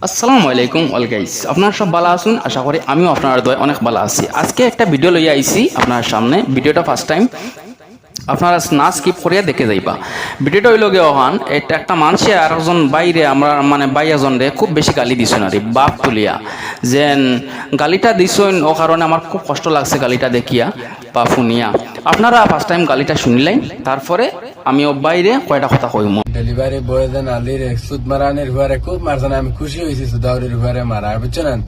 আসসালামু আলাইকুম all guys, আপনারা সব ভালো আছেন? আশা করি আমিও আপনার দয় অনেক ভালো আছি। আজকে একটা ভিডিও লইয়া আইছি আপনার সামনে। ভিডিওটা ফার্স্ট টাইম আপনারা না স্কিপ করিয়া দেখে যাইবা। ভিডিওটা হইল গিয়ে ওখান এটা একটা মানুষে আর একজন বাইরে আমরা মানে বাই একজন রে খুব বেশি গালি দিছেন আর বাপ তুলিয়া যেন গালিটা দিছেন ও কারণে আমার খুব কষ্ট লাগছে গালিটা দেখিয়া বা শুনিয়া। আপনারা ফার্স্ট টাইম গালিটা শুনিলেন, তারপরে আমি ও বাইরে কয়টা কথা কইম। ডেলিভারি বয় যেন আলির সুদ মারানের হুয়ারে খুব মারছেন, আমি খুশি হয়েছি সুদাউরির হুয়ারে মারা, বুঝছেন?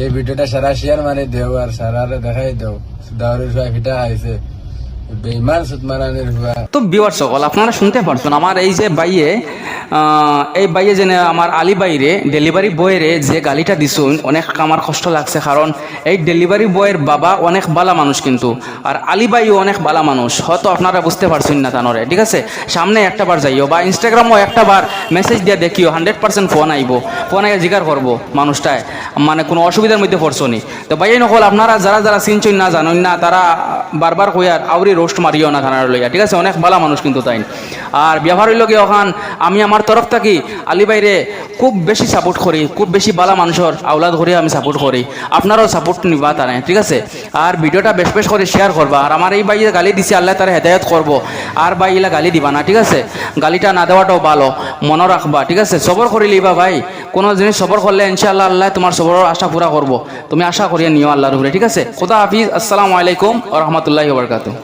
এই ভিডিওটা সারা শেয়ার মারি দেও আর সারারে দেখাই দেও সুদাউরির হুয়া ফিটা খাইছে বেইমান সুদ মারানের হুয়া। তো ভিউয়ার সকল আপনারা শুনতে পারছেন আমার এই যে এই বাইয়ে যে আমার আলী বাইরে ডেলিভারি বয়েরে যে গালিটা দিছুন অনেক আমার কষ্ট লাগছে, কারণ এই ডেলিভারি বয়ের বাবা অনেক বালা মানুষ কিন্তু, আর আলী বাইও অনেক বালা মানুষ। হয়তো আপনারা বুঝতে পারছেন না তানরে, ঠিক আছে? সামনে একটা বার যাইও বা ইনস্টাগ্রামও একটা বার মেসেজ দিয়ে দেখিও, 100% ফোন আইব। ফোন আইয়া জিজ্ঞার করবো মানুষটায় মানে কোনো অসুবিধার মধ্যে পড়ছো নি। তো বাইয়ে নকল আপনারা যারা যারা চিনছেন না জানেন না তারা বারবার কইয়ার আউরি রোস্ট মারিও না থানার লইয়া, ঠিক আছে? অনেক ভালো মানুষ কিন্তু তাই। আর ব্যবহার হইল গিয়ে ওখান আমি আমার তরফ থাকি আলী বাইরে খুব বেশি সাপোর্ট করি, খুব বেশি বালা মানুষের আওলাদ করে আমি সাপোর্ট করি। আপনারাও সাপোর্ট নিবা তারা, ঠিক আছে? আর ভিডিওটা বেশ বেশ করে শেয়ার করবা। আর আমার এই বাইরে গালি দিছে আল্লাহ তারা হেদায়ত করবো, আর ভাই এলা গালি দিবা না, ঠিক আছে? গালিটা না দেওয়াটাও ভালো, মনে রাখবা, ঠিক আছে? সবর করে লিবা ভাই, কোনো জিনিস সবর করলে ইনশাআল্লাহ আল্লাহ তোমার সবরের আশা পুরা করবো। তুমি আশা করিয়া নিও আল্লাহর উপরে, ঠিক আছে? খুদা হাফিজ, আসসালামু আলাইকুম ওয়া রাহমাতুল্লাহি ওয়া বারাকাতুহু।